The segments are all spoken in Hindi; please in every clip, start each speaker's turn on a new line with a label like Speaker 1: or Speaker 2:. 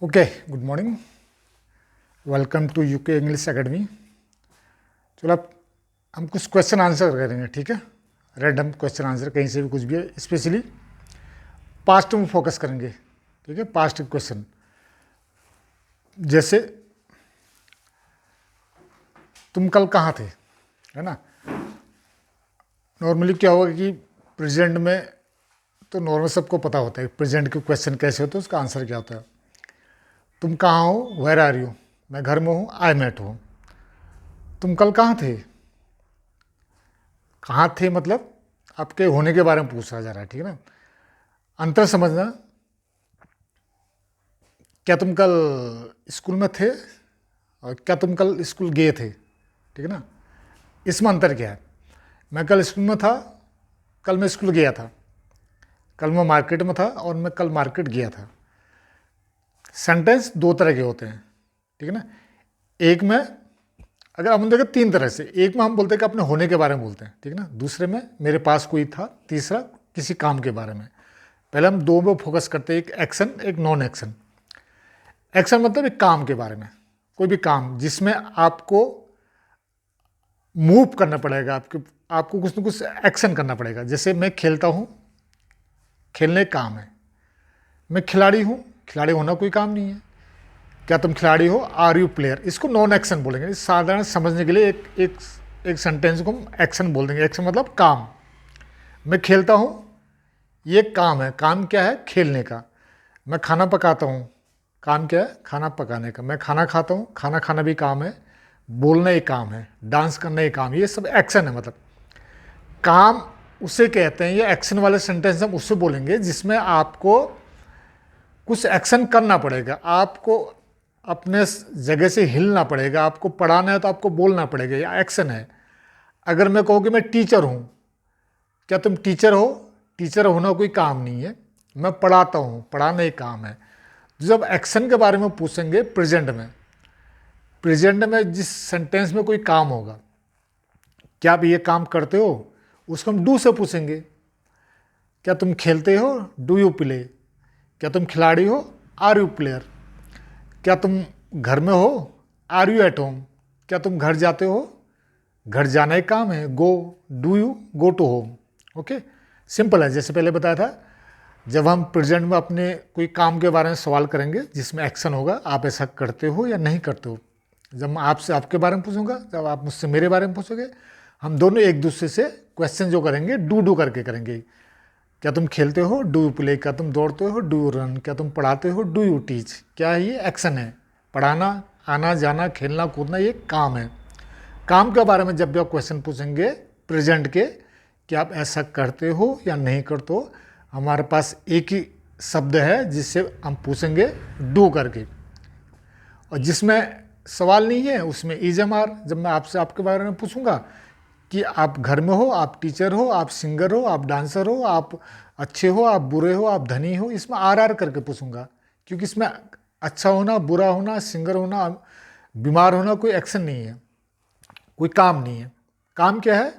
Speaker 1: Okay, good morning. Welcome to UK English academy. चलो अब हम कुछ क्वेश्चन आंसर करेंगे, ठीक है। रैंडम क्वेश्चन आंसर कहीं से भी कुछ भी है, स्पेशली पास्ट में फोकस करेंगे, ठीक है। पास्ट क्वेश्चन जैसे तुम कल कहाँ थे, है ना। नॉर्मली क्या होगा कि प्रेजेंट में तो नॉर्मल सबको पता होता है प्रेजेंट के क्वेश्चन कैसे होते हैं, उसका आंसर क्या होता है। तुम कहाँ हो, वेयर आर यू, मैं घर में हूँ, आई मेट हूँ। तुम कल कहाँ थे, कहाँ थे मतलब आपके होने के बारे में पूछा जा रहा है, ठीक है ना। अंतर समझना, क्या तुम कल स्कूल में थे और क्या तुम कल स्कूल गए थे, ठीक है ना। इसमें अंतर क्या है। मैं कल स्कूल में था, कल मैं स्कूल गया था। कल मैं मार्केट में था और मैं कल मार्केट गया था। सेंटेंस दो तरह के होते हैं, ठीक है ना। एक में अगर हम देखें तीन तरह से, एक में हम बोलते हैं कि अपने होने के बारे में बोलते हैं, ठीक है ना। दूसरे में मेरे पास कोई था, तीसरा किसी काम के बारे में। पहले हम दो में फोकस करते हैं, एक एक्शन एक नॉन एक्शन। एक्शन मतलब एक काम के बारे में, कोई भी काम जिसमें आपको मूव करना पड़ेगा, आपको कुछ ना कुछ एक्शन करना पड़ेगा। जैसे मैं खेलता हूँ, खेलने काम है। मैं खिलाड़ी हूँ, खिलाड़ी होना कोई काम नहीं है। क्या तुम खिलाड़ी हो, आर यू प्लेयर, इसको नॉन एक्शन बोलेंगे। साधारण समझने के लिए एक सेंटेंस को हम एक्शन बोल देंगे। एक्शन मतलब काम। मैं खेलता हूँ, ये काम है। काम क्या है, खेलने का। मैं खाना पकाता हूँ, काम क्या है, खाना पकाने का। मैं खाना खाता हूँ, खाना खाना भी काम है। बोलना ही काम है, डांस करना ही काम, ये सब एक्शन है। मतलब काम उसे कहते हैं, ये एक्शन वाले सेंटेंस हम उससे बोलेंगे जिसमें आपको कुछ एक्शन करना पड़ेगा, आपको अपने जगह से हिलना पड़ेगा। आपको पढ़ाना है तो आपको बोलना पड़ेगा, या एक्शन है। अगर मैं कहूँ कि मैं टीचर हूँ, क्या तुम टीचर हो, टीचर होना कोई काम नहीं है। मैं पढ़ाता हूँ, पढ़ाना ही काम है। जब एक्शन के बारे में पूछेंगे प्रेजेंट में जिस सेंटेंस में कोई काम होगा, क्या आप ये काम करते हो, उसको हम डू से पूछेंगे। क्या तुम खेलते हो, डू यू प्ले। क्या तुम खिलाड़ी हो, आर यू प्लेयर। क्या तुम घर में हो, आर यू एट होम। क्या तुम घर जाते हो, घर जाना एक काम है, go, do you go to home. Okay, simple है। जैसे पहले बताया था, जब हम प्रेजेंट में अपने कोई काम के बारे में सवाल करेंगे जिसमें एक्शन होगा, आप ऐसा करते हो या नहीं करते हो। जब मैं आपसे आपके बारे में पूछूंगा, जब आप मुझसे मेरे बारे में पूछोगे, हम दोनों एक दूसरे से क्वेश्चन जो करेंगे डू करके करेंगे। क्या तुम खेलते हो, डू यू प्ले। क्या तुम दौड़ते हो, डू यू रन। क्या तुम पढ़ाते हो, डू यू टीच। क्या है ये, एक्शन है। पढ़ाना, आना जाना, खेलना कूदना, ये काम है। काम के बारे में जब भी आप क्वेश्चन पूछेंगे प्रेजेंट के, कि आप ऐसा करते हो या नहीं करते हो, हमारे पास एक ही शब्द है जिससे हम पूछेंगे डू करके। और जिसमें सवाल नहीं है उसमें इज एम आर। जब मैं आपसे आपके बारे में पूछूंगा कि आप घर में हो, आप टीचर हो, आप सिंगर हो, आप डांसर हो, आप अच्छे हो, आप बुरे हो, आप धनी हो, इसमें आर करके पूछूंगा। क्योंकि इसमें अच्छा होना, बुरा होना, सिंगर होना, बीमार होना कोई एक्शन नहीं है, कोई काम नहीं है। काम क्या है,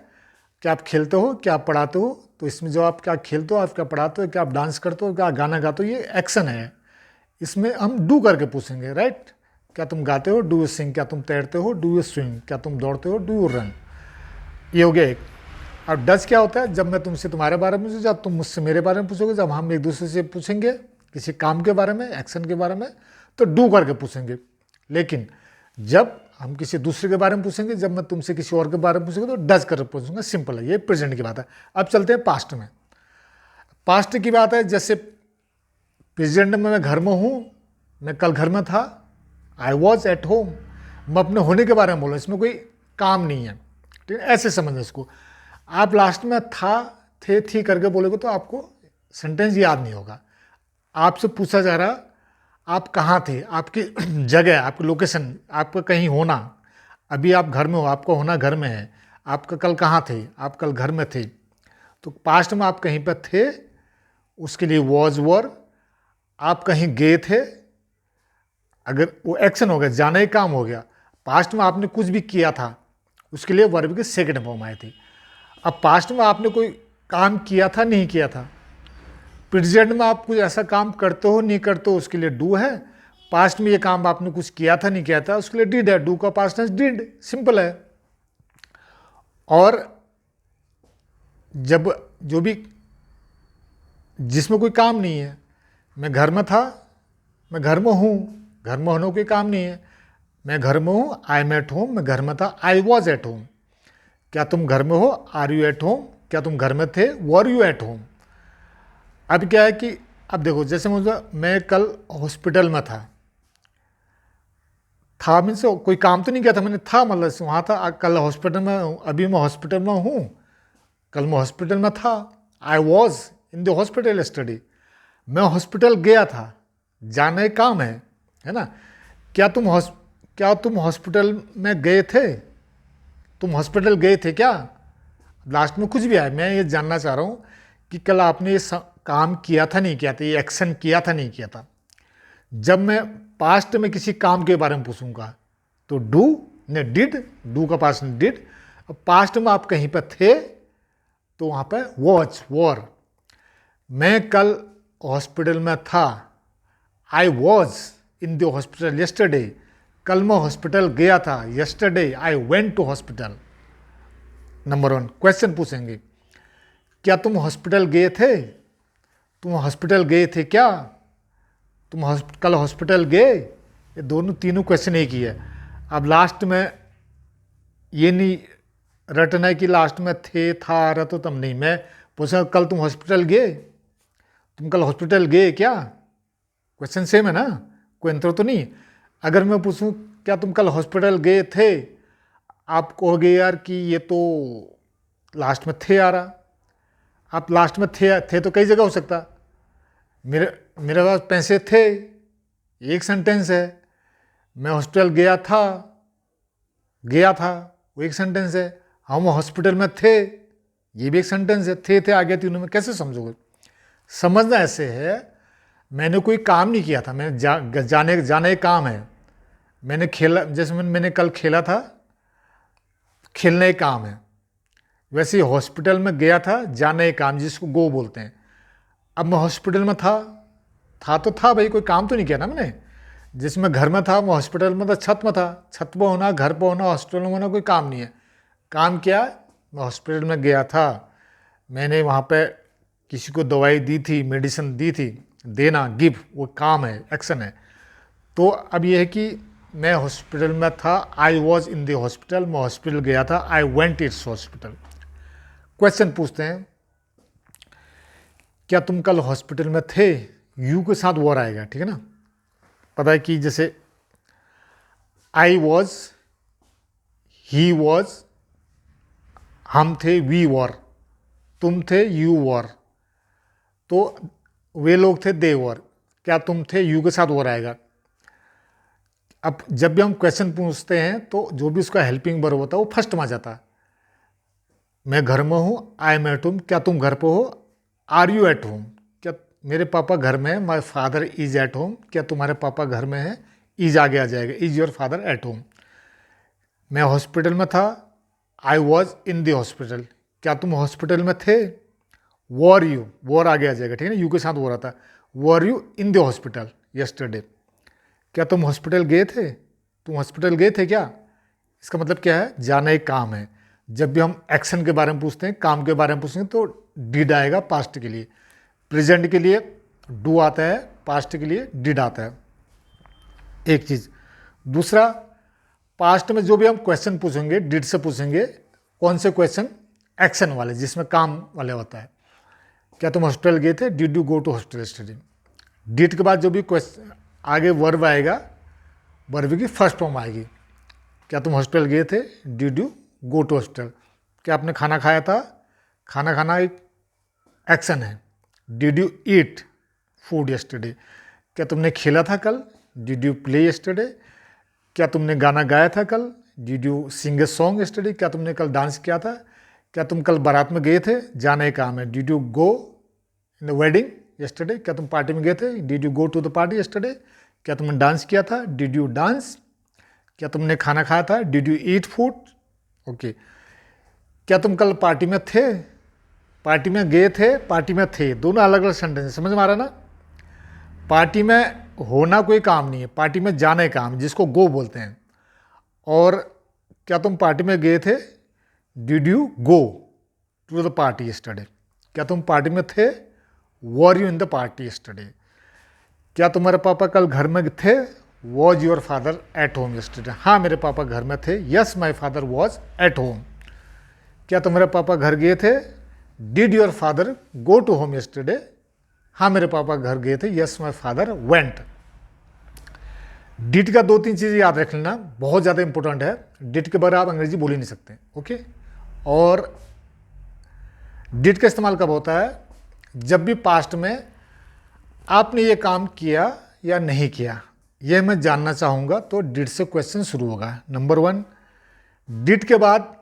Speaker 1: क्या आप खेलते हो, क्या आप पढ़ाते हो। तो इसमें जो आप क्या खेलते हो, आप क्या पढ़ाते हो, क्या आप डांस करते हो, क्या गाना गाते हो, ये एक्शन है। इसमें हम डू करके पूछेंगे, राइट। क्या तुम गाते हो, डू यू सिंग। क्या तुम तैरते हो, डू यू स्विम। क्या तुम दौड़ते हो, डू यू रन। ये हो गया एक। अब डज क्या होता है, जब मैं तुमसे तुम्हारे बारे में पूछूँ, जब तुम मुझसे मेरे बारे में पूछोगे, जब हम एक दूसरे से पूछेंगे किसी काम के बारे में, एक्शन के बारे में, तो डू करके पूछेंगे। लेकिन जब हम किसी दूसरे के बारे में पूछेंगे, जब मैं तुमसे किसी और के बारे में पूछूंगा, तो डज कर पूछूंगा। सिंपल है, ये प्रेजेंट की बात है। अब चलते हैं पास्ट में। पास्ट की बात है, जैसे प्रेजेंट में मैं घर में हूँ, मैं कल घर में था, आई वॉज एट होम। मैं अपने होने के बारे में बोल रहा हूँ, इसमें कोई काम नहीं है, ठीक है। ऐसे समझना इसको। आप लास्ट में था, थे, थी करके बोलोगे तो आपको सेंटेंस याद नहीं होगा। आपसे पूछा जा रहा आप कहाँ थे, आपकी जगह, आपकी लोकेशन, आपका कहीं होना। अभी आप घर में हो, आपका होना घर में है। आपका कल कहाँ थे, आप कल घर में थे। तो पास्ट में आप कहीं पर थे, उसके लिए वॉज वर। आप कहीं गए थे, अगर वो एक्शन हो गया, जाना ही काम हो गया। पास्ट में आपने कुछ भी किया था, उसके लिए वर्ब की सेकंड फॉर्म आई थी। अब पास्ट में आपने कोई काम किया था, नहीं किया था। प्रेजेंट में आप कुछ ऐसा काम करते हो, नहीं करते हो, उसके लिए डू है। पास्ट में ये काम आपने कुछ किया था नहीं किया था, उसके लिए डिड है, डू का पास्ट टेंस डिड, सिंपल है। और जब जो भी जिसमें कोई काम नहीं है, मैं घर में था, मैं घर में हूँ, घर में होने कोई काम नहीं है, मैं घर में हूँ, आई एम एट होम, मैं घर में था, आई वॉज एट होम। क्या तुम घर में हो, आर यू एट होम, क्या तुम घर में थे, वर यू एट होम। अब क्या है कि अब देखो, जैसे मुझे मैं कल हॉस्पिटल में था मीन्स कोई काम तो नहीं किया था मैंने, था मतलब वहाँ था, कल हॉस्पिटल में हूँ, अभी मैं हॉस्पिटल में हूँ, कल मैं हॉस्पिटल में था, I was in the hospital study, मैं हॉस्पिटल गया था, जाना एक काम है ना। क्या तुम हॉस्पिटल में गए थे, तुम हॉस्पिटल गए थे क्या, लास्ट में कुछ भी आए। मैं ये जानना चाह रहा हूँ कि कल आपने ये काम किया था नहीं किया था, ये एक्शन किया था नहीं किया था। जब मैं पास्ट में किसी काम के बारे में पूछूंगा तो डू ने डिड, डू का पास्ट डिड। अब पास्ट में आप कहीं पर थे तो वहाँ पर वॉच वॉर। मैं कल हॉस्पिटल में था, I was in the hospital yesterday, कल मैं हॉस्पिटल गया था, yesterday I went to hospital. Number 1 question पूछेंगे, क्या तुम हॉस्पिटल गए थे, तुम हॉस्पिटल गए थे क्या, तुम कल हॉस्पिटल गए। ये दोनों तीनों क्वेश्चन एक ही है। अब लास्ट में ये नहीं रटना है कि लास्ट में थे था आ रहा तो तब नहीं। मैं पूछा कल तुम हॉस्पिटल गए, तुम कल हॉस्पिटल गए क्या, क्वेश्चन सेम है ना, कोई अंतर तो नहीं। अगर मैं पूछूं क्या तुम कल हॉस्पिटल गए थे, आप कहोगे यार कि ये तो लास्ट में थे आ रहा। आप लास्ट में थे तो कई जगह हो सकता, मेरे पास पैसे थे, एक सेंटेंस है। मैं हॉस्पिटल गया था वो एक सेंटेंस है। हम हॉस्पिटल में थे, ये भी एक सेंटेंस है। थे आ गया तीनों में, कैसे समझोगे। समझना ऐसे है, मैंने कोई काम नहीं किया था, मैंने जाना एक काम है। मैंने खेला, जैसे मैंने कल खेला था, खेलना एक काम है। वैसे ही हॉस्पिटल में गया था, जाना एक काम, जिसको गो बोलते हैं। अब मैं हॉस्पिटल में था तो था भाई, कोई काम तो नहीं किया ना मैंने। जिसमें घर में था, मैं हॉस्पिटल में था, छत में था। छत पर होना, घर पर होना, हॉस्पिटल में होना कोई काम नहीं है। काम क्या, मैं हॉस्पिटल में गया था, मैंने वहाँ पे किसी को दवाई दी थी, मेडिसिन दी थी, देना गिव वो काम है, एक्शन है। तो अब यह है कि मैं हॉस्पिटल में था, I was in the hospital, मैं हॉस्पिटल गया था, I went it's hospital. Question पूछते हैं, क्या तुम कल हॉस्पिटल में थे, यू के साथ वॉर आएगा, ठीक है ना। पता है कि जैसे आई वॉज, ही वॉज, हम थे, वी वॉर, तुम थे, यू वॉर, तो वे लोग थे, दे वॉर। क्या तुम थे, यू के साथ वॉर आएगा। अब जब भी हम क्वेश्चन पूछते हैं तो जो भी उसका हेल्पिंग वर्ब होता है वो फर्स्ट में आ जाता है। मैं घर में हूँ, आई एम एट होम, क्या तुम घर पर हो, आर यू एट होम, क्या मेरे पापा घर में है, my father is eight home, क्या तुम्हारे पापा घर में है, इज आगे आ जाएगा, is your father at home. मैं हॉस्पिटल में था, I was in the hospital, क्या तुम हॉस्पिटल में थे, वॉर यू, वॉर आगे आ जाएगा, ठीक है ना, यू के साथ वॉर आता है, war you in the hospital yesterday. क्या तुम हॉस्पिटल गए थे, तुम हॉस्पिटल गए थे क्या। इसका मतलब क्या है, जाना एक काम है। जब भी हम एक्शन के बारे में पूछते हैं, काम के बारे में पूछते हैं, तो डिड आएगा पास्ट के लिए, प्रेजेंट के लिए डू आता है, पास्ट के लिए डिड आता है। एक चीज़। दूसरा, पास्ट में जो भी हम क्वेश्चन पूछेंगे डिड से पूछेंगे। कौन से क्वेश्चन, एक्शन वाले, जिसमें काम वाले होता है। क्या तुम हॉस्पिटल गए थे, did you go to hospital study. Did के बाद जो भी क्वेश्चन आगे वर्ब आएगा, वर्ब की फर्स्ट फॉर्म आएगी। क्या तुम हॉस्पिटल गए थे, did you go to hospital. क्या आपने खाना खाया था, खाना खाना एक एक्शन है। Did you eat food yesterday. क्या तुमने खेला था कल, डिड यू प्ले यस्टरडे। क्या तुमने गाना गाया था कल, did you sing a song yesterday. क्या तुमने कल डांस किया था। क्या तुम कल बारात में गए थे, जाना एक काम है, did you go in the wedding yesterday. क्या तुम पार्टी में गए थे, did you go to the party yesterday. क्या तुमने डांस किया था, डिड यू डांस। क्या तुमने खाना खाया था, did you eat food. Okay. क्या तुम कल पार्टी में थे, पार्टी में गए थे, पार्टी में थे, दोनों अलग अलग सेंटेंस, समझ में आ रहा ना। पार्टी में होना कोई काम नहीं है, पार्टी में जाना ही काम, जिसको गो बोलते हैं। और क्या तुम पार्टी में गए थे? Did you go to the party yesterday? क्या तुम पार्टी में थे? Were you in the party yesterday? क्या तुम्हारे पापा कल घर में थे? Was your father at home yesterday? हाँ, मेरे पापा घर में थे। Yes, my father was at home. क्या तुम्हारे पापा घर गए थे? Did your father go to home yesterday? हाँ, मेरे पापा घर गए थे। Yes, my father went. Did का 2-3 चीज़ें याद रख लेना, बहुत ज़्यादा इंपॉर्टेंट है। डिड के बगैर आप अंग्रेजी बोल ही नहीं सकते, ओके। और डिड का इस्तेमाल कब होता है? जब भी पास्ट में आपने ये काम किया या नहीं किया, यह मैं जानना चाहूँगा, तो डिड से क्वेश्चन शुरू होगा। नंबर 1, डिड के बाद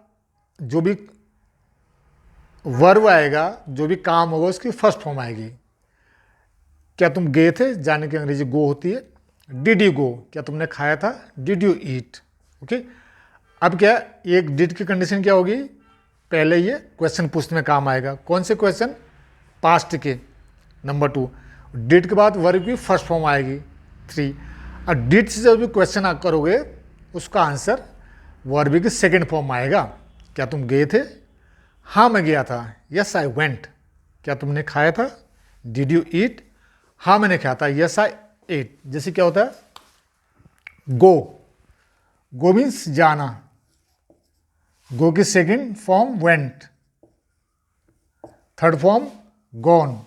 Speaker 1: जो भी वर्ब आएगा, जो भी काम होगा, उसकी फर्स्ट फॉर्म आएगी। क्या तुम गए थे? जाने की अंग्रेजी गो होती है। डिड यू गो? क्या तुमने खाया था? Did you eat? ओके। अब क्या, एक डिड की कंडीशन क्या होगी? पहले ये क्वेश्चन पूछने में काम आएगा। कौन से क्वेश्चन? पास्ट के। नंबर 2, डिड के बाद वर्ब की फर्स्ट फॉर्म आएगी। 3, और डिड से जब भी क्वेश्चन करोगे, उसका आंसर वर्ब की सेकेंड फॉर्म आएगा। क्या तुम गए थे? हाँ, मैं गया था। Yes, I went. क्या तुमने खाया था? Did you eat? हाँ, मैंने खाया था। Yes, I eight. जैसे क्या होता है? गो। गो मीन्स जाना। गो की second form went, third form gone,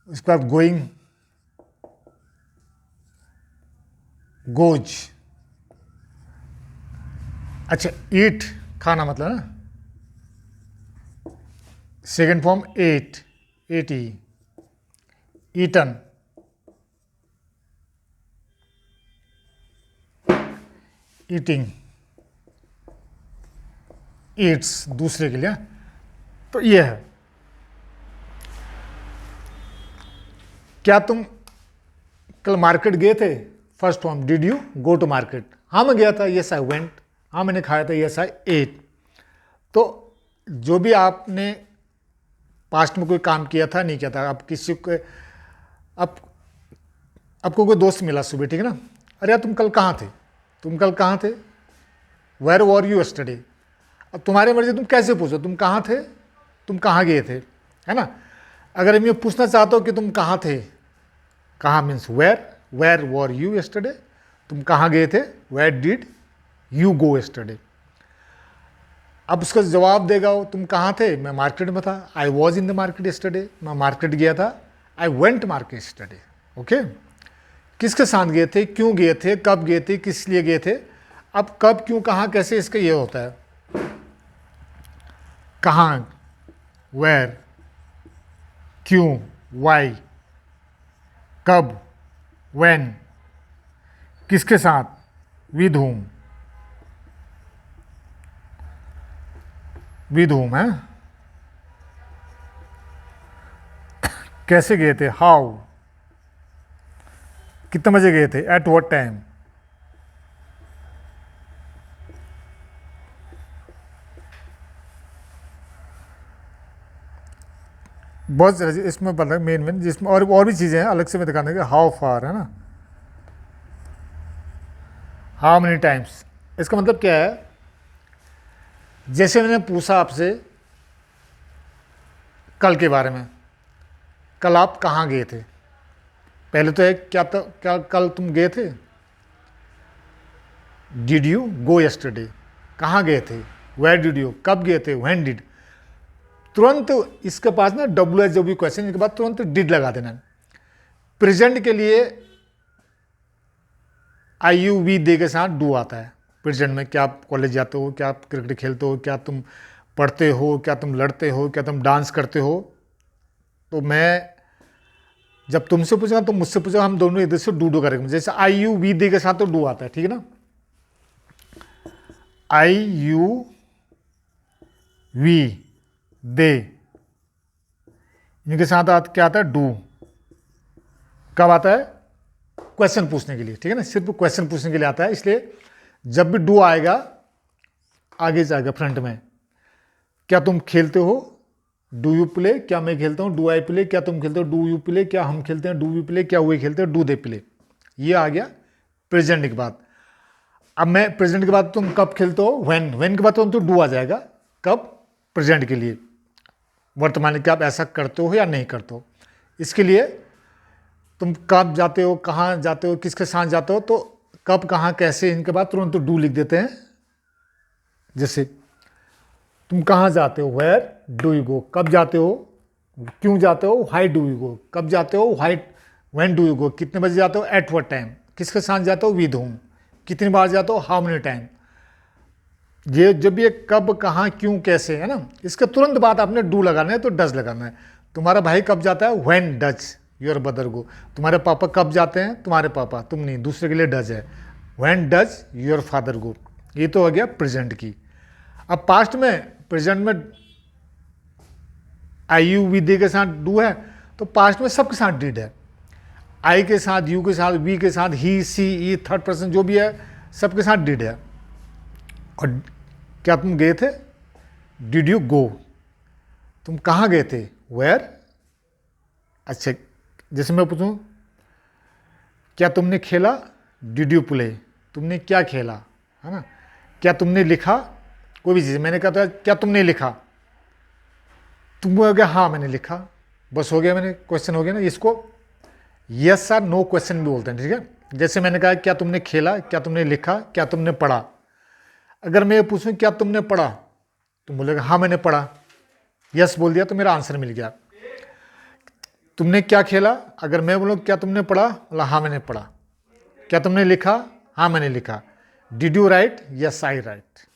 Speaker 1: उसके बाद गोइंग, गोज। अच्छा, ईट खाना मतलब ना, सेकेंड फॉर्म एट, एटी, ईटन, ईटिंग, ईट्स, दूसरे के लिए। तो ये है। क्या तुम कल मार्केट गए थे? First form did you go to market? हाँ, मैं गया था। Yes, I went. हाँ, मैंने खाया था। Yes, I ate. तो जो भी आपने पास्ट में कोई काम किया था, नहीं किया था, आप किसी को, आपको कोई दोस्त मिला सुबह, ठीक है ना, अरे यार तुम कल कहाँ थे? तुम कल कहाँ थे? Where were you yesterday? अब तुम्हारी मर्जी, तुम कैसे पूछो तुम कहाँ थे, तुम कहाँ गए थे, है ना। अगर मैं पूछना चाहता हूँ कि तुम कहाँ थे, कहाँ means where, where were you yesterday, तुम कहाँ गए थे, where did you go yesterday. अब उसका जवाब देगा वो, तुम कहाँ थे? मैं मार्केट में था। I was in the market yesterday, मैं मार्केट गया था। I went market yesterday. Okay. किसके साथ गए थे, क्यों गए थे, कब गए थे, किस लिए गए थे। अब कब, क्यों, कहाँ, कैसे, इसका ये होता है। कहाँ, वेयर, क्यों, वाई, कब, व्हेन, किसके साथ, विद हुम, विद हुम है, कैसे गए थे, हाउ, कितने बजे गए थे, एट व्हाट टाइम। बहुत इसमें बता मेन जिसमें और भी चीज़ें हैं अलग से मैं दिखाने के, हाउ फार है ना, हाउ मेनी टाइम्स। इसका मतलब क्या है, जैसे मैंने पूछा आपसे कल के बारे में, कल आप कहाँ गए थे, पहले तो है क्या कल तुम गए थे, डिड यू गो यस्टरडे, कहाँ गए थे, वेयर डिड यू, कब गए थे, व्हेन डिड। तुरंत इसके पास ना डब्ल्यू एच जो भी क्वेश्चन के बाद तुरंत डिड लगा देना। प्रेजेंट के लिए आई यू वी दे के साथ डू आता है प्रेजेंट में। क्या आप कॉलेज जाते हो, क्या आप क्रिकेट खेलते हो, क्या तुम पढ़ते हो, क्या तुम लड़ते हो, क्या तुम डांस करते हो। तो मैं जब तुमसे पूछा तो मुझसे पूछा, हम दोनों इधर से डू करेंगे। जैसे आई यू वी दे के साथ तो डू आता है, ठीक है ना। आई यू वी दे, इनके साथ क्या आता है, डू। कब आता है, क्वेश्चन पूछने के लिए, ठीक है ना, सिर्फ क्वेश्चन पूछने के लिए आता है। इसलिए जब भी डू आएगा आगे जाएगा फ्रंट में। क्या तुम खेलते हो, डू यू प्ले, क्या मैं खेलता हूँ, डू आई प्ले, क्या तुम खेलते हो, डू यू प्ले, क्या हम खेलते हैं, डू वी प्ले, क्या वे खेलते हैं, डू दे प्ले। ये आ गया प्रेजेंट के बाद। अब मैं प्रेजेंट के बाद तुम कब खेलते हो, व्हेन के बाद तो डू आ जाएगा, कब, प्रेजेंट के लिए, वर्तमान के आप ऐसा करते हो या नहीं करते हो। इसके लिए तुम कब जाते हो, कहाँ जाते हो, किसके साथ जाते हो, तो कब, कहाँ, कैसे, इनके बाद तुरंत तो डू लिख देते हैं। जैसे तुम कहाँ जाते हो, वेयर डू यू गो, कब जाते हो, क्यों जाते हो, व्हाई डू यू गो, कब जाते हो, why, when do you go, कितने बजे जाते हो, एट व्हाट टाइम, किसके साथ जाते हो, विद होम, कितनी बार जाते हो, हाउ मेनी टाइम। ये जब ये कब, कहाँ, क्यों, कैसे है ना, इसके तुरंत बाद आपने डू लगाना है तो डज लगाना है। तुम्हारा भाई कब जाता है, व्हेन डज योर ब्रदर गो। तुम्हारे पापा कब जाते हैं, तुम्हारे पापा, तुम नहीं, दूसरे के लिए डज है, व्हेन डज योर फादर गो। ये तो हो गया प्रेजेंट की। अब पास्ट में, प्रेजेंट में आई यू वी दे के साथ डू है, तो पास्ट में सबके साथ डिड है, आई के साथ, यू के साथ, वी के साथ, ही, सी, ई, थर्ड पर्सन जो भी है सबके साथ डिड है। और क्या तुम गए थे, डिड यू गो, तुम कहाँ गए थे, वेयर। अच्छा, जैसे मैं पूछूं क्या तुमने खेला, डिड यू प्ले, तुमने क्या खेला, है ना। क्या तुमने लिखा, कोई भी चीज़, मैंने कहा था क्या तुमने लिखा, तुम हो गया हाँ मैंने लिखा, बस हो गया, मैंने क्वेश्चन हो गया ना। इसको यस और नो क्वेश्चन भी बोलते हैं, ठीक है। जैसे मैंने कहा क्या तुमने खेला, क्या तुमने लिखा, क्या तुमने पढ़ा। अगर मैं ये पूछूं क्या तुमने पढ़ा, तुम बोलेगा हाँ मैंने पढ़ा, यस बोल दिया तो मेरा आंसर मिल गया। तुमने क्या खेला, अगर मैं बोलूँ क्या तुमने पढ़ा, बोला हाँ मैंने पढ़ा। क्या तुमने लिखा, हाँ मैंने लिखा। Did you right, yes I right,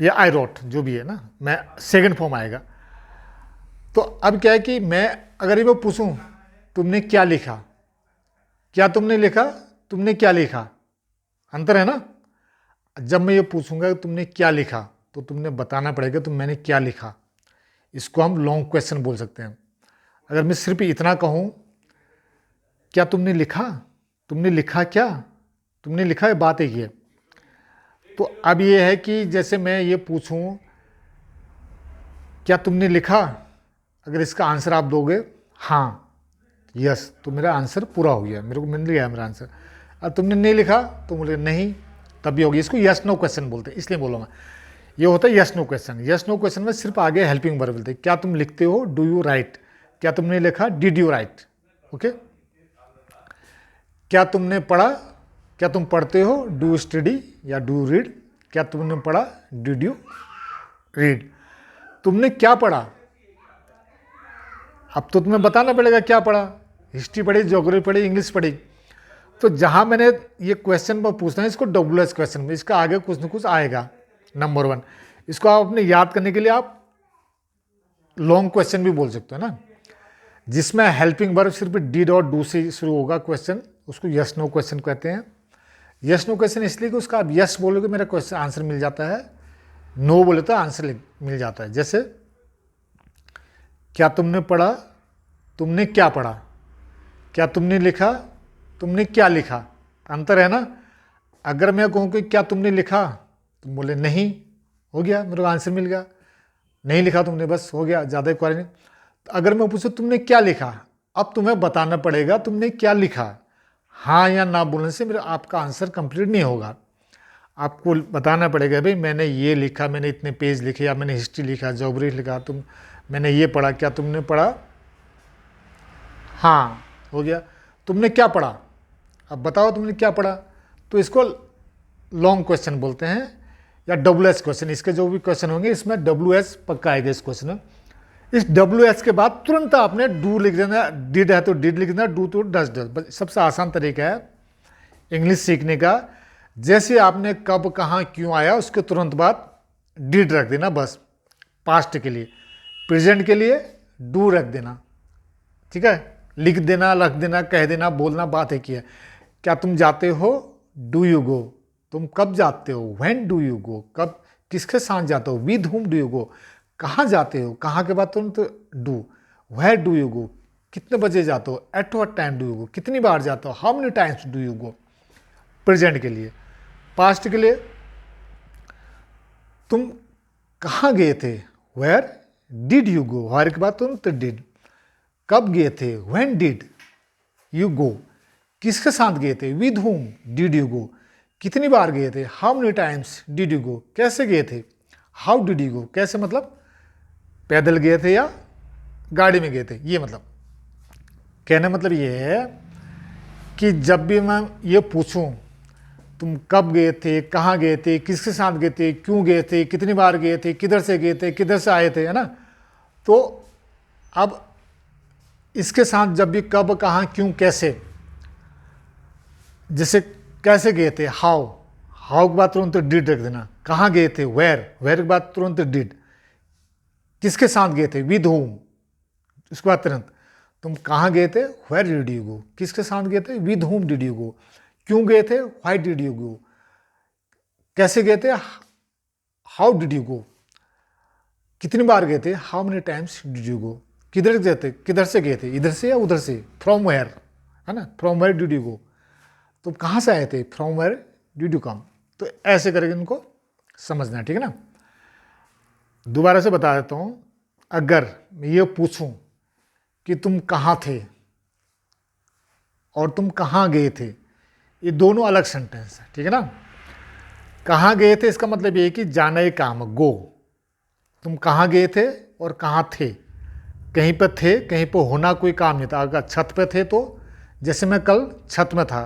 Speaker 1: या आई रोट, जो भी है ना, मैं सेकंड फॉर्म आएगा। तो अब क्या है कि मैं अगर ये वो पूछूं तुमने क्या लिखा, क्या तुमने लिखा, तुमने क्या लिखा, अंतर है ना। जब मैं ये पूछूंगा तुमने क्या लिखा तो तुमने बताना पड़ेगा तुम मैंने क्या लिखा। इसको हम लॉन्ग क्वेश्चन बोल सकते हैं। अगर मैं सिर्फ इतना कहूँ क्या तुमने लिखा, तुमने लिखा क्या, तुमने लिखा है, बात एक ही है। तो अब ये है कि जैसे मैं ये पूछूं क्या तुमने लिखा, अगर इसका आंसर आप दोगे हाँ, यस, तो मेरा आंसर पूरा हो गया, मेरे को मिल गया मेरा आंसर। अब तुमने नहीं लिखा तो बोले नहीं, तब भी होगी। इसको यस नो क्वेश्चन बोलते हैं, इसलिए बोलूँगा ये होता है yes no question. Yes no question में सिर्फ आगे हेल्पिंग वर्ब बोलते हैं। क्या तुम लिखते हो, डू यू राइट। क्या तुमने लिखा, डिड यू राइट। ओके। क्या तुमने पढ़ा, क्या तुम पढ़ते हो, डू यू स्टडी या डू यू रीड। क्या तुमने पढ़ा, डिड यू रीड। तुमने क्या पढ़ा, अब तो तुम्हें बताना पड़ेगा क्या पढ़ा, हिस्ट्री पढ़ी, ज्योग्राफी पढ़ी, इंग्लिश पढ़ी। तो जहाँ मैंने ये क्वेश्चन पर पूछना है इसको WS क्वेश्चन में, इसका आगे कुछ न कुछ आएगा। नंबर 1, इसको आप अपने याद करने के लिए आप लॉन्ग क्वेश्चन भी बोल सकते हो ना, जिसमें हेल्पिंग वर्ब सिर्फ डिड और डू से शुरू होगा क्वेश्चन, उसको यस नो क्वेश्चन कहते हैं। यस नो क्वेश्चन इसलिए कि उसका आप यस बोलोगे मेरा क्वेश्चन आंसर मिल जाता है, नो बोले तो आंसर मिल जाता है। जैसे क्या तुमने पढ़ा, तुमने क्या पढ़ा। क्या तुमने लिखा, तुमने क्या लिखा, अंतर है ना। अगर मैं कहूँ कि क्या तुमने लिखा, तुम बोले नहीं, हो गया, मेरे को आंसर मिल गया। नहीं लिखा तुमने, बस हो गया, ज़्यादा क्वारी नहीं। तो अगर मैं पूछूँ तुमने क्या लिखा, अब तुम्हें बताना पड़ेगा तुमने क्या लिखा। हाँ या ना बोलने से मेरा आपका आंसर कंप्लीट नहीं होगा। आपको बताना पड़ेगा भाई मैंने ये लिखा, मैंने इतने पेज लिखे, या मैंने हिस्ट्री लिखा, ज्योग्राफी लिखा, मैंने ये पढ़ा। क्या तुमने पढ़ा, हाँ, हो गया। तुमने क्या पढ़ा, अब बताओ तुमने क्या पढ़ा। तो इसको लॉन्ग क्वेश्चन बोलते हैं या WS क्वेश्चन। इसके जो भी क्वेश्चन होंगे इसमें WS पक्का आएगा इस क्वेश्चन में। इस WS के बाद तुरंत आपने डू लिख देना, डिड है तो डिड लिख देना, डू तो डज। सबसे आसान तरीका है इंग्लिश सीखने का। जैसे आपने कब, कहाँ, क्यों आया, उसके तुरंत बाद डिड रख देना, बस। पास्ट के लिए, प्रेजेंट के लिए डू रख देना, ठीक है। लिख देना, रख देना, कह देना, बोलना, बात है कि है। क्या तुम जाते हो, डू यू गो। तुम कब जाते हो, व्हेन डू यू गो। कब, किसके साथ जाते हो, विद हुम डू यू गो। कहाँ जाते हो, कहाँ के बाद तुम तो do. Where do you go, कितने बजे जाते हो, at what time do you go, कितनी बार जाते हो, how many times do you go. Present के लिए। पास्ट के लिए तुम कहाँ गए थे, where did you go, where के बाद तुरंत डिड। कब गए थे, व्हेन डिड यू गो, किसके साथ गए थे, with whom did you go, कितनी बार गए थे, how many times did you गो, कैसे गए थे, हाउ डिड यू गो, कैसे मतलब पैदल गए थे या गाड़ी में गए थे। ये मतलब कहने मतलब ये है कि जब भी मैं ये पूछूं तुम कब गए थे, कहाँ गए थे, किसके साथ गए थे, क्यों गए थे, कितनी बार गए थे, किधर से गए थे, किधर से आए थे, है ना। तो अब इसके साथ जब भी कब, कहाँ, क्यों, कैसे, जैसे कैसे गए थे, हाउ, हाउ के बाद तुरंत डिड रख देना। कहाँ गए थे, वेयर, वेयर के बाद तुरंत डिड। किसके साथ गए थे, विद होम, उसके बाद तुरंत तुम कहाँ गए थे, वेयर डिड यू गो, किसके साथ गए थे, विद होम डिड यू गो, क्यों गए थे, व्हाई डिड यू गो, कैसे गए थे, हाउ डिड यू गो, कितनी बार गए थे, how many times did you गो, किधर गए थे, किधर से गए थे, इधर से या उधर से, फ्रॉम वेयर, है ना, from where did you go, तुम कहाँ से आए थे, from where did you come. तो ऐसे करके इनको समझना है, ठीक है ना। दोबारा से बता देता हूँ, अगर मैं ये पूछूं कि तुम कहाँ थे और तुम कहाँ गए थे, ये दोनों अलग सेंटेंस है, ठीक है ना। कहाँ गए थे इसका मतलब ये है कि जाना ही काम, गो। तुम कहाँ गए थे और कहाँ थे, कहीं पर थे, कहीं पर होना कोई काम नहीं था। अगर छत पे थे तो जैसे मैं कल छत में था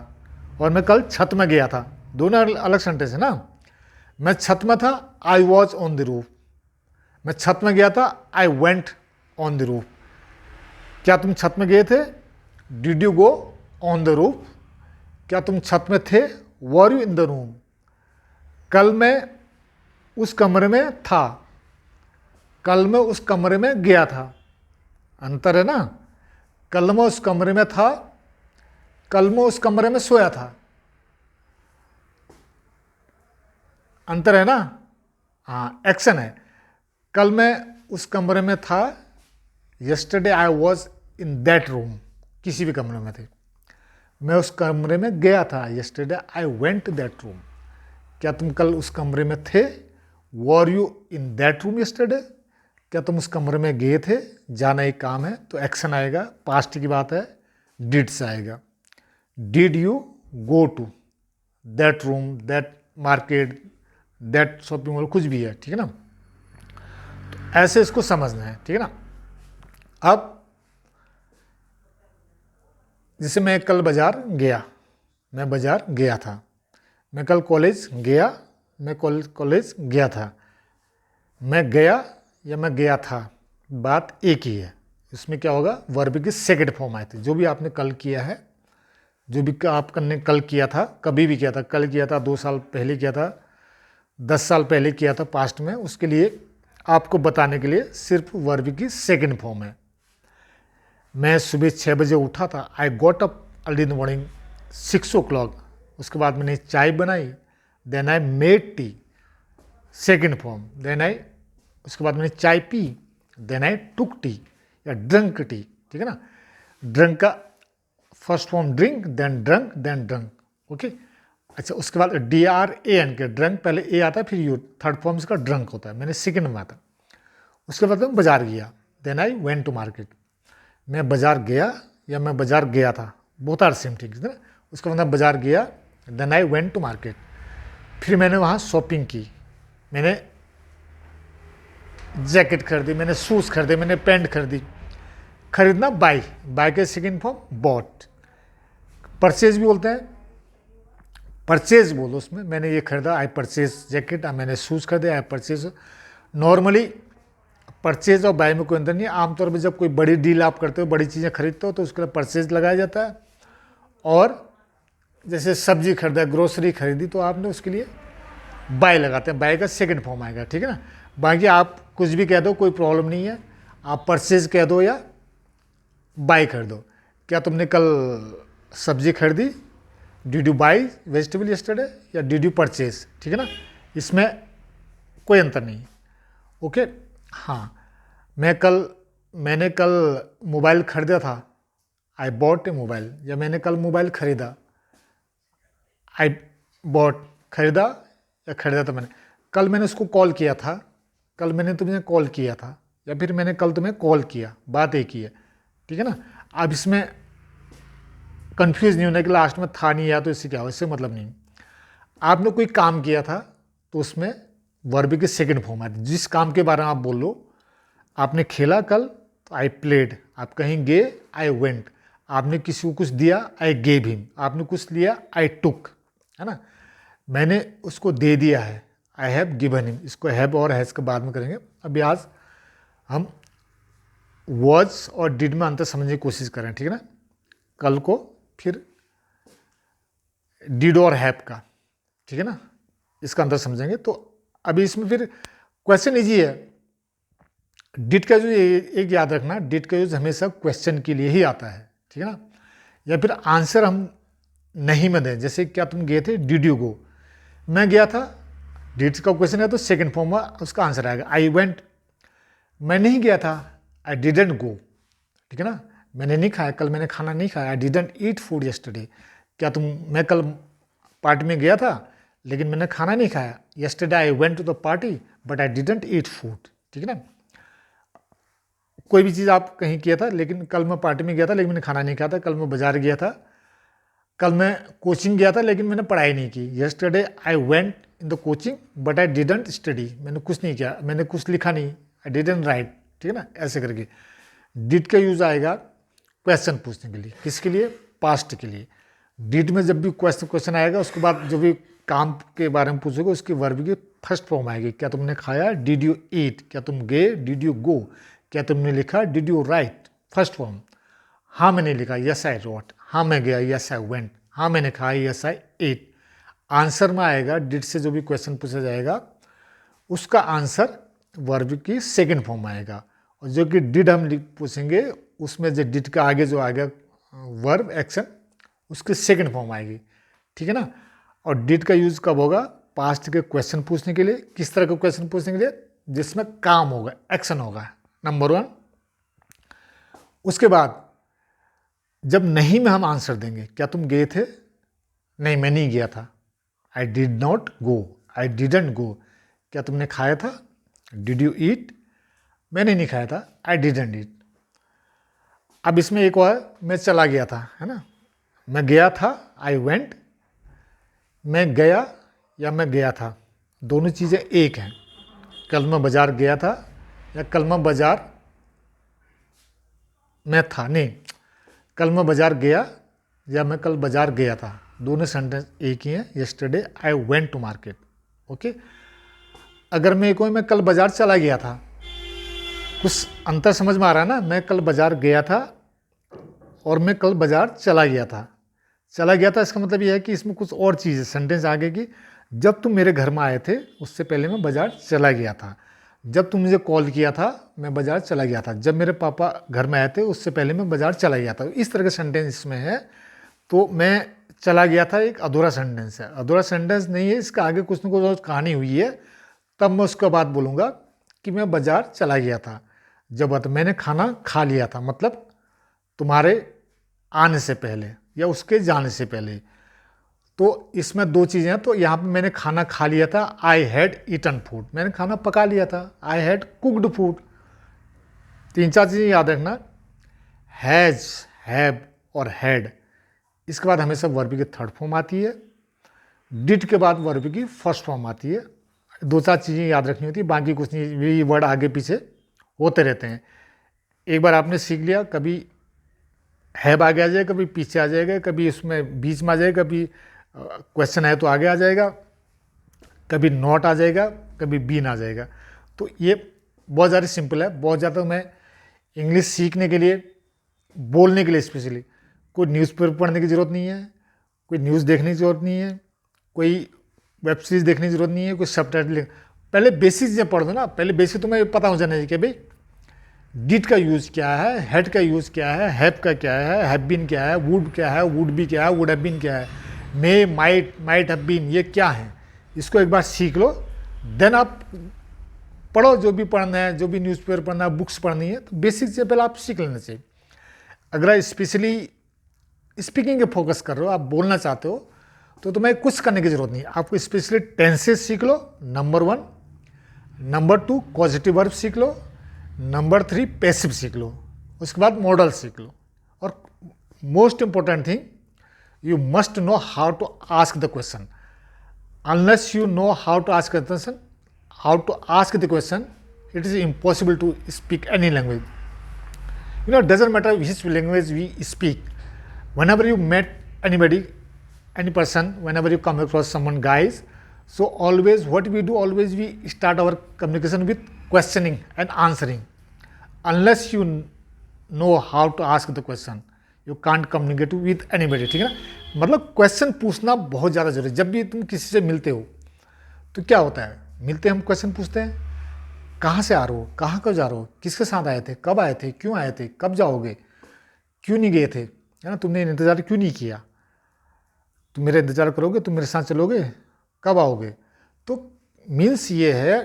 Speaker 1: और मैं कल छत में गया था, दोनों अलग सेंटेंस है ना। मैं छत में था, I was on the roof. मैं छत में गया था, I went on the roof. क्या तुम छत में गए थे, did you go on the roof. क्या तुम छत में थे, were you in the room. कल मैं उस कमरे में था, कल मैं उस कमरे में गया था। अंतर है ना। कल मैं उस कमरे में था, कल मैं उस कमरे में सोया था। अंतर है ना। हाँ, एक्शन है। कल मैं उस कमरे में था, yesterday I was in that room, किसी भी कमरे में थे। मैं उस कमरे में गया था, yesterday I went that room. क्या तुम कल उस कमरे में थे, were you in that room yesterday. क्या तुम उस कमरे में गए थे, जाना एक काम है तो एक्शन आएगा, पास्ट की बात है, डिड से आएगा। Did you go to that room, that market, that shopping mall, कुछ भी है, ठीक है ना। तो ऐसे इसको समझना है, ठीक है ना। अब जैसे मैं कल बाजार गया, मैं बाजार गया था। मैं कल कॉलेज गया, मैं कॉलेज गया था। मैं गया या मैं गया था, बात एक ही है। इसमें क्या होगा, वर्ब की सेकंड फॉर्म आए थे। जो भी आपने कल किया है, जो भी आपने कल किया था, कभी भी किया था, कल किया था, 2 साल पहले किया था, 10 साल पहले किया था पास्ट में, उसके लिए आपको बताने के लिए सिर्फ वर्ब की सेकंड फॉर्म है। मैं सुबह 6 बजे उठा था, I got up early in the morning 6 o'clock। उसके बाद मैंने चाय बनाई, then I made tea, second form. Then I, उसके बाद मैंने चाय पी, देन आई टुक टी या ड्रंक टी, ठीक है ना। ड्रंक का first form drink, then drunk, then drunk, okay. अच्छा, उसके बाद DRAN के ड्रंक, पहले ए आता है फिर यू, थर्ड फॉर्म इसका ड्रंक होता है, मैंने सेकेंड में आता। उसके बाद मैं बाजार गया, then I went to market. मैं बाजार गया या मैं बाजार गया था, बोथ आर सेम, ठीक है ना। उसके बाद मैं बाजार गया, then I went to market. फिर मैंने वहाँ शॉपिंग की, मैंने जैकेट खरीदी, मैंने शूज़ खरीदे, मैंने पैंट खरीदी। खरीदना बाई, बाई के सेकेंड फॉर्म बॉट। परचेज भी बोलते हैं, परचेज बोलो उसमें। मैंने ये खरीदा, आई परचेज जैकेट, मैंने शूज़ खरीदे, आई परचेज। नॉर्मली परचेज और बाय में कोई अंतर नहीं है। आमतौर पर जब कोई बड़ी डील आप करते हो, बड़ी चीज़ें खरीदते हो, तो उसके लिए परचेज लगाया जाता है। और जैसे सब्जी खरीदा, ग्रोसरी खरीदी, तो आपने उसके लिए बाय लगाते हैं, बाय का सेकंड फॉर्म आएगा, ठीक है ना। बाकी आप कुछ भी कह दो, कोई प्रॉब्लम नहीं है। आप परचेज कह दो या बाय कर दो। क्या तुमने कल सब्जी खरीदी, did you by vegetable yesterday, या डिड यू परचेज, ठीक है ना। इसमें कोई अंतर नहीं, ओके। हाँ, मैंने कल मोबाइल खरीदा था, आई बॉट ए मोबाइल, या मैंने कल मोबाइल खरीदा, आई बॉट, खरीदा या खरीदा था मैंने। कल मैंने उसको कॉल किया था, कल मैंने तुम्हें कॉल किया था, या फिर मैंने कल तुम्हें कॉल किया, बात एक ही है, ठीक है ना। अब इसमें कंफ्यूज नहीं होने के लास्ट में था नहीं या तो इससे क्या हो, इससे मतलब नहीं। आपने कोई काम किया था तो उसमें वर्ब की सेकंड फॉर्म है। जिस काम के बारे में आप बोल लो, आपने खेला कल तो आई प्लेड, आप कहीं गए आई वेंट, आपने किसी को कुछ दिया आई गेव हिम, आपने कुछ लिया आई टुक, है ना। मैंने उसको दे दिया है, आई हैव गिवन हिम। इसको हैव और हैज़ के बाद में करेंगे। अभी आज हम वॉज और डिड में अंतर समझने की कोशिश करें, ठीक है ना। कल को फिर डिड और हैव का, ठीक है ना, इसका अंतर समझेंगे। तो अभी इसमें फिर क्वेश्चन इजी है। डिड का जो एक याद रखना, डिड का यूज हमेशा क्वेश्चन के लिए ही आता है, ठीक है ना। या फिर आंसर हम नहीं में दें, जैसे क्या तुम गए थे, डिड यू गो, मैं गया था, डिड का क्वेश्चन है तो सेकंड फॉर्म में उसका आंसर आएगा आई वेंट। मैं नहीं गया था, आई डिडंट गो, ठीक है ना। मैंने नहीं खाया, कल मैंने खाना नहीं खाया, आई डिडंट ईट फूड यस्टरडे। क्या तुम, मैं कल पार्टी में गया था लेकिन मैंने खाना नहीं खाया, yesterday I went to the party but I didn't eat food, ठीक है ना। कोई भी चीज़ आप कहीं किया था, लेकिन कल मैं पार्टी में गया था लेकिन मैंने खाना नहीं खाया था, कल मैं बाजार गया था, कल मैं कोचिंग गया था लेकिन मैंने पढ़ाई नहीं की, yesterday I went in the coaching but I didn't study, मैंने कुछ नहीं किया, मैंने कुछ लिखा नहीं, आई डिडंट राइट, ठीक है ना। ऐसे करके डिड का यूज आएगा क्वेश्चन पूछने के लिए, किसके लिए, पास्ट के लिए। डिड में जब भी क्वेश्चन आएगा उसके बाद जो भी काम के बारे में पूछोगे उसकी वर्ब की फर्स्ट फॉर्म आएगी। क्या तुमने खाया, डिड यू ईट, क्या तुम गए, डिड यू गो, क्या तुमने लिखा, did you right, first form. हाँ मैंने लिखा, यस आई रोट, हाँ मैं गया, यस आई वेंट, हाँ मैंने खाया, यस आई एट। आंसर में आएगा, डिड से जो भी क्वेश्चन पूछा जाएगा उसका आंसर वर्ब की सेकंड फॉर्म आएगा, और जो कि डिड हम पूछेंगे उसमें जो डिड का आगे जो आएगा वर्ब एक्शन उसकी सेकंड फॉर्म आएगी, ठीक है ना। और डिड का यूज कब होगा, पास्ट के क्वेश्चन पूछने के लिए। किस तरह के क्वेश्चन पूछने के लिए, जिसमें काम होगा, एक्शन होगा, नंबर 1। उसके बाद जब नहीं में हम आंसर देंगे, क्या तुम गए थे, नहीं मैं नहीं गया था, I did not go, I didn't go. क्या तुमने खाया था, डिड यू ईट, मैंने नहीं खाया था, आई डिडंट ईट। अब इसमें एक और, मैं चला गया था, है ना, मैं गया था, आई वेंट, मैं गया या मैं गया था, दोनों चीज़ें एक हैं। कल मैं बाजार गया था या कल मैं बाजार में था, नहीं, कल मैं बाजार गया या मैं कल बाजार गया था, दोनों सेंटेंस एक ही हैं। Yesterday I went to market, okay. अगर मैं कहूँ मैं कल बाजार चला गया था, कुछ अंतर समझ में आ रहा है ना। मैं कल बाजार गया था और मैं कल बाजार चला गया था। चला गया था इसका मतलब यह है कि इसमें कुछ और चीज़ है, सेंटेंस आगे की। जब तुम मेरे घर में आए थे उससे पहले मैं बाजार चला गया था, जब तुम मुझे कॉल किया था मैं बाजार चला गया था, जब मेरे पापा घर में आए थे उससे पहले मैं बाजार चला गया था। इस तरह का सेंटेंस इसमें है। तो मैं चला गया था एक अधूरा सेंटेंस है, अधूरा सेंटेंस नहीं है, इसका आगे कुछ न कुछ कहानी हुई है, तब मैं उसके बाद बोलूँगा कि मैं बाजार चला गया था। जब मैंने खाना खा लिया था, मतलब तुम्हारे आने से पहले या उसके जाने से पहले। तो इसमें दो चीज़ें हैं। तो यहाँ पे मैंने खाना खा लिया था, आई हैड ईटन फूड, मैंने खाना पका लिया था, आई हैड कुक्ड फूड। 3-4 चीज़ें याद रखना, हैज़, हैव और हैड। इसके बाद हमेशा वर्ब की थर्ड फॉर्म आती है, डिड के बाद वर्ब की फर्स्ट फॉर्म आती है। 2-4 चीज़ें याद रखनी होती है, बाकी कुछ नहीं, ये वर्ड आगे पीछे होते रहते हैं। एक बार आपने सीख लिया, कभी हैव आगे आ जाएगा, कभी पीछे आ जाएगा, कभी इसमें बीच में आ जाएगा, कभी क्वेश्चन है तो आगे आ जाएगा, कभी नॉट आ जाएगा, कभी बीन आ जाएगा। तो ये बहुत ज़्यादा सिंपल है। बहुत ज़्यादा मैं इंग्लिश सीखने के लिए, बोलने के लिए स्पेशली, कोई न्यूज़पेपर पढ़ने की ज़रूरत नहीं है, कोई न्यूज़ देखने की ज़रूरत नहीं है, कोई वेब सीरीज़ देखने की ज़रूरत नहीं है, कोई सबटाइटल। पहले बेसिक चीज़ें पढ़ दो ना, पहले बेसिक तुम्हें पता हो जाना चाहिए कि भाई डिड का यूज़ क्या है, हैड का यूज़ क्या है, हैव का क्या है, हैव बीन क्या है, वुड क्या है, वुड बी क्या है, वुड हैव बीन क्या है, मे, माइट हैव बीन, ये क्या है, इसको एक बार सीख लो। देन आप पढ़ो, जो भी पढ़ना है, जो भी न्यूज़पेपर पढ़ना है, बुक्स पढ़नी है, तो बेसिक से पहले आप सीख लेना चाहिए। अगर स्पेशली स्पीकिंग के फोकस कर रहे हो, आप बोलना चाहते हो, तो तुम्हें कुछ करने की ज़रूरत नहीं है। आपको स्पेशली टेंसेस सीख लो, नंबर 1। नंबर 2 पॉजिटिव वर्ब सीख लो। नंबर 3 पैसिव सीख लो, उसके बाद मॉडल सीख लो, और most important thing, you must know how to ask the question. Unless you know how to ask the question, it is impossible to speak any language. It doesn't matter which language we speak. Whenever you met anybody, any person, whenever you come across someone, guys, so always what we do, always we start our communication with questioning and answering. Unless you know how to ask the question, you can't communicate with anybody. ठीक है ना. मतलब क्वेश्चन पूछना बहुत ज़्यादा जरूरी है. जब भी तुम किसी से मिलते हो तो क्या होता है, मिलते हम क्वेश्चन पूछते हैं, कहाँ से आ रहे हो, कहाँ को जा रहे हो, किसके साथ आए थे, कब आए थे, क्यों आए थे, कब जाओगे, क्यों नहीं गए थे, है ना, तुमने इंतज़ार क्यों नहीं किया, तुम मेरा इंतज़ार करोगे, तुम मेरे साथ चलोगे, कब आओगे. तो मीन्स ये है,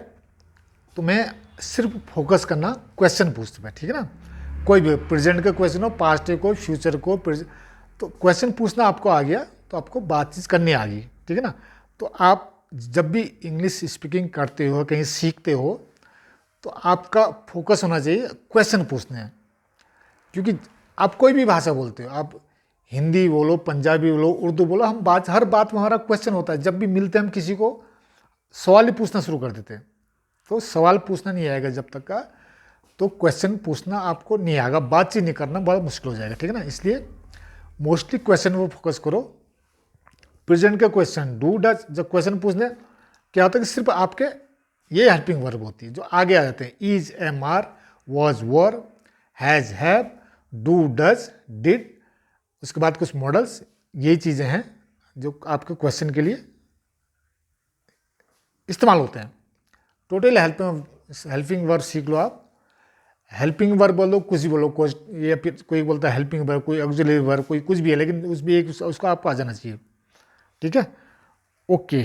Speaker 1: तुम्हें सिर्फ फोकस करना क्वेश्चन पूछते में. ठीक है ना. कोई भी प्रेजेंट का क्वेश्चन हो, पास्ट को, फ्यूचर को, तो क्वेश्चन पूछना आपको आ गया तो आपको बातचीत करनी आ गई. ठीक है ना. तो आप जब भी इंग्लिश स्पीकिंग करते हो, कहीं सीखते हो, तो आपका फोकस होना चाहिए क्वेश्चन पूछने हैं. क्योंकि आप कोई भी भाषा बोलते हो, आप हिंदी बोलो, पंजाबी बोलो, उर्दू बोलो, हम हर बात में हमारा क्वेश्चन होता है. जब भी मिलते हैं हम किसी को, सवाल ही पूछना शुरू कर देते हैं. तो सवाल पूछना नहीं आएगा जब तक का, तो क्वेश्चन पूछना आपको नहीं आएगा, बातचीत नहीं करना बड़ा मुश्किल हो जाएगा. ठीक है ना. इसलिए मोस्टली क्वेश्चन पर फोकस करो. प्रेजेंट का क्वेश्चन, डू डज, जब क्वेश्चन पूछने क्या होता है कि सिर्फ आपके ये हेल्पिंग वर्ब होती है जो आगे आ जाते हैं. Is, am are, was, were, has, have, do, does, did. उसके बाद कुछ मॉडल्स, यही चीज़ें हैं जो आपके क्वेश्चन के लिए इस्तेमाल होते हैं. टोटल हेल्पिंग वर्ब सीख लो आप. हेल्पिंग वर्ब बोलो, कुछ भी बोलो, ये कोई बोलता है हेल्पिंग वर्ब, कोई ऑक्सिलरी वर्ब, कोई कुछ भी है, लेकिन उसमें एक उसको आपको आ जाना चाहिए. ठीक है. Okay,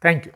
Speaker 1: thank you.